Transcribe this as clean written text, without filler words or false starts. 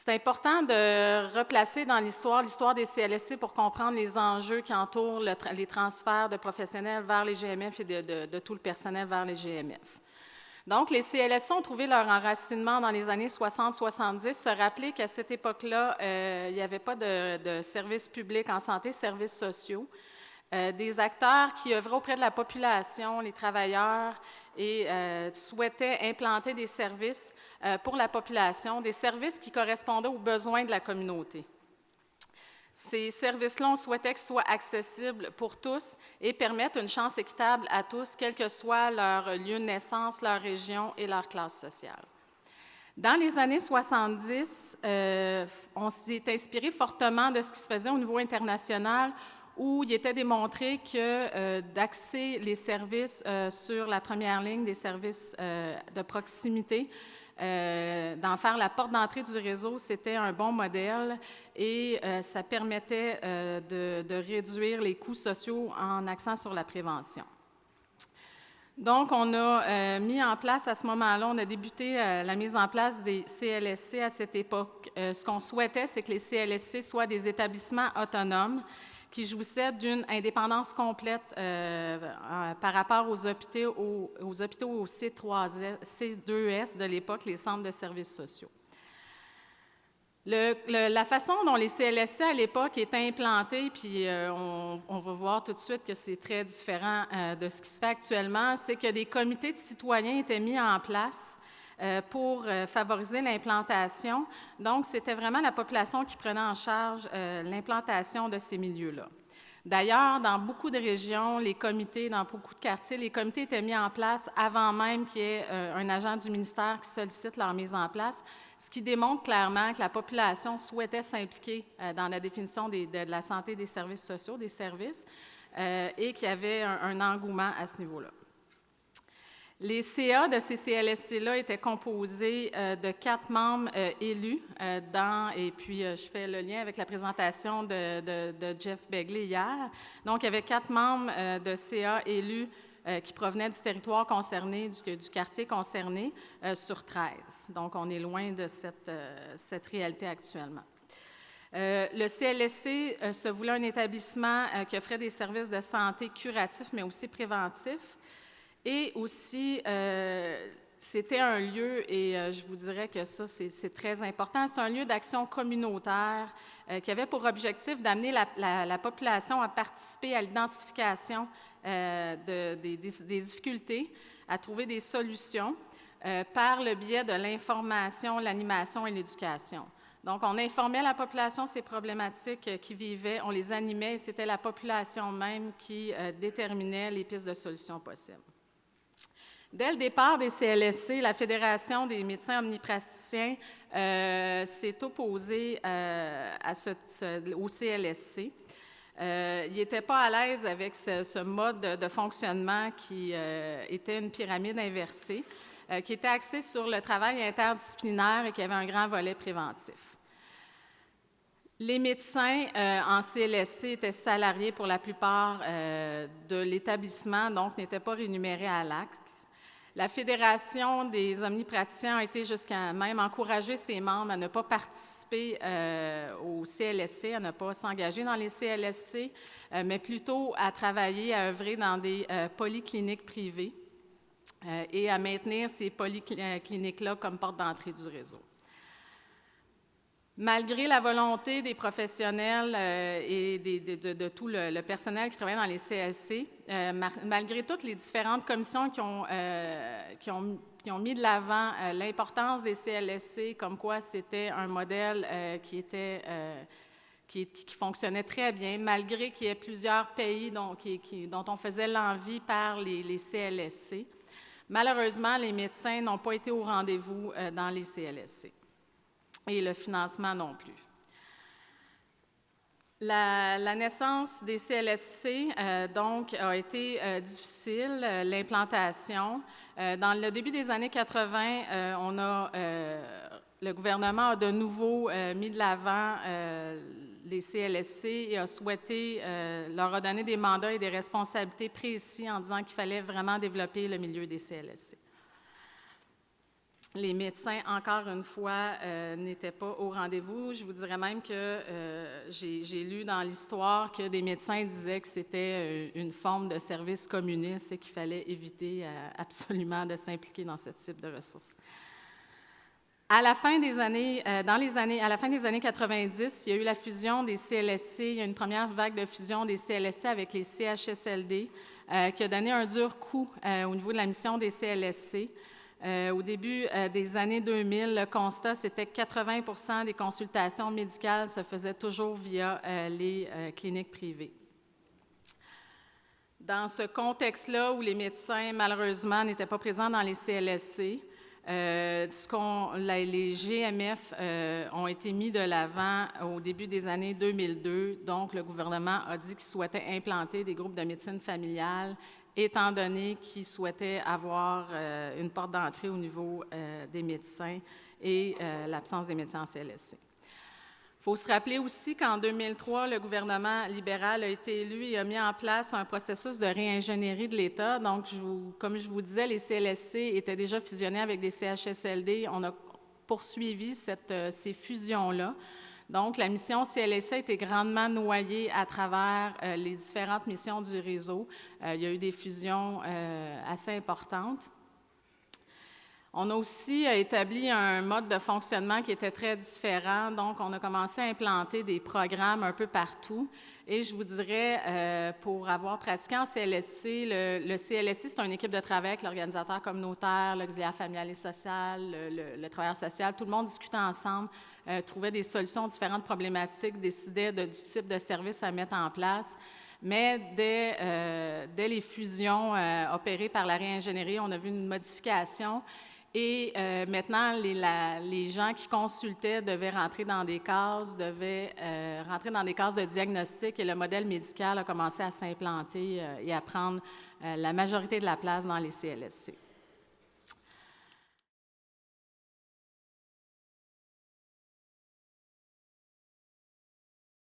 C'est important de replacer dans l'histoire des CLSC pour comprendre les enjeux qui entourent les transferts de professionnels vers les GMF et de tout le personnel vers les GMF. Donc, les CLSC ont trouvé leur enracinement dans les années 60-70. Se rappeler qu'à cette époque-là, il n'y avait pas de services publics en santé, services sociaux. Des acteurs qui œuvraient auprès de la population, les travailleurs, et souhaitaient implanter des services pour la population, des services qui correspondaient aux besoins de la communauté. Ces services-là, on souhaitait qu'ils soient accessibles pour tous et permettent une chance équitable à tous, quel que soit leur lieu de naissance, leur région et leur classe sociale. Dans les années 70, on s'est inspiré fortement de ce qui se faisait au niveau international, où il était démontré que d'axer les services sur la première ligne, des services de proximité, d'en faire la porte d'entrée du réseau, c'était un bon modèle et ça permettait de réduire les coûts sociaux en accent sur la prévention. Donc, on a mis en place à ce moment-là, on a débuté la mise en place des CLSC à cette époque. Ce qu'on souhaitait, c'est que les CLSC soient des établissements autonomes qui jouissaient d'une indépendance complète par rapport aux hôpitaux au C2S de l'époque, les centres de services sociaux. La façon dont les CLSC à l'époque étaient implantés, puis on va voir tout de suite que c'est très différent de ce qui se fait actuellement, c'est que des comités de citoyens étaient mis en place pour favoriser l'implantation. Donc, c'était vraiment la population qui prenait en charge l'implantation de ces milieux-là. D'ailleurs, dans beaucoup de régions, les comités, dans beaucoup de quartiers, les comités étaient mis en place avant même qu'il y ait un agent du ministère qui sollicite leur mise en place, ce qui démontre clairement que la population souhaitait s'impliquer dans la définition de la santé des services sociaux, des services, et qu'il y avait un engouement à ce niveau-là. Les CA de ces CLSC-là étaient composés de 4 membres élus et puis je fais le lien avec la présentation de Jeff Begley hier. Donc, il y avait 4 membres de CA élus qui provenaient du territoire concerné, du quartier concerné, sur 13. Donc, on est loin de cette réalité actuellement. Le CLSC se voulait un établissement qui offrait des services de santé curatifs, mais aussi préventifs. Et aussi, c'était un lieu, et je vous dirais que ça, c'est très important, c'est un lieu d'action communautaire qui avait pour objectif d'amener la population à participer à l'identification des difficultés, à trouver des solutions par le biais de l'information, l'animation et l'éducation. Donc, on informait la population de ces problématiques qui vivaient, on les animait, et c'était la population même qui déterminait les pistes de solutions possibles. Dès le départ des CLSC, la Fédération des médecins omnipraticiens s'est opposée au CLSC. Il n'était pas à l'aise avec ce mode de fonctionnement qui était une pyramide inversée, qui était axée sur le travail interdisciplinaire et qui avait un grand volet préventif. Les médecins en CLSC étaient salariés pour la plupart de l'établissement, donc n'étaient pas rémunérés à l'acte. La Fédération des omnipraticiens a été jusqu'à même encourager ses membres à ne pas participer au CLSC, à ne pas s'engager dans les CLSC, mais plutôt à travailler, à œuvrer dans des polycliniques privées et à maintenir ces polycliniques-là comme porte d'entrée du réseau. Malgré la volonté des professionnels et de tout le personnel qui travaillait dans les CLSC, malgré toutes les différentes commissions qui ont mis de l'avant l'importance des CLSC, comme quoi c'était un modèle qui fonctionnait très bien, malgré qu'il y ait plusieurs pays dont on faisait l'envie par les CLSC. Malheureusement, les médecins n'ont pas été au rendez-vous dans les CLSC. Et le financement non plus. La naissance des CLSC, donc, a été difficile, l'implantation. Dans le début des années 80, le gouvernement a de nouveau mis de l'avant les CLSC et a souhaité leur redonner des mandats et des responsabilités précis en disant qu'il fallait vraiment développer le milieu des CLSC. Les médecins, encore une fois, n'étaient pas au rendez-vous. Je vous dirais même que j'ai lu dans l'histoire que des médecins disaient que c'était une forme de service communiste et qu'il fallait éviter absolument de s'impliquer dans ce type de ressources. À la fin des années, à la fin des années 90, il y a eu la fusion des CLSC. Il y a une première vague de fusion des CLSC avec les CHSLD qui a donné un dur coup au niveau de la mission des CLSC. Au début des années 2000, le constat, c'était que 80 des consultations médicales se faisaient toujours via les cliniques privées. Dans ce contexte-là, où les médecins, malheureusement, n'étaient pas présents dans les CLSC, les GMF ont été mis de l'avant au début des années 2002. Donc, le gouvernement a dit qu'il souhaitait implanter des groupes de médecine familiale, étant donné qu'ils souhaitaient avoir une porte d'entrée au niveau des médecins et l'absence des médecins en CLSC. Il faut se rappeler aussi qu'en 2003, le gouvernement libéral a été élu et a mis en place un processus de réingénierie de l'État. Donc, comme je vous disais, les CLSC étaient déjà fusionnés avec des CHSLD. On a poursuivi ces fusions-là. Donc, la mission CLSC a été grandement noyée à travers les différentes missions du réseau. Il y a eu des fusions assez importantes. On a aussi établi un mode de fonctionnement qui était très différent. Donc, on a commencé à implanter des programmes un peu partout. Et je vous dirais, pour avoir pratiqué en CLSC, le CLSC, c'est une équipe de travail avec l'organisateur communautaire, l'auxiliaire familial et social, le travailleur social. Tout le monde discutait ensemble, trouvait des solutions aux différentes problématiques, décidait du type de service à mettre en place. Mais dès les fusions opérées par la réingénierie, on a vu une modification. Et maintenant, les gens qui consultaient devaient rentrer dans des cases, de diagnostic et le modèle médical a commencé à s'implanter et à prendre la majorité de la place dans les CLSC.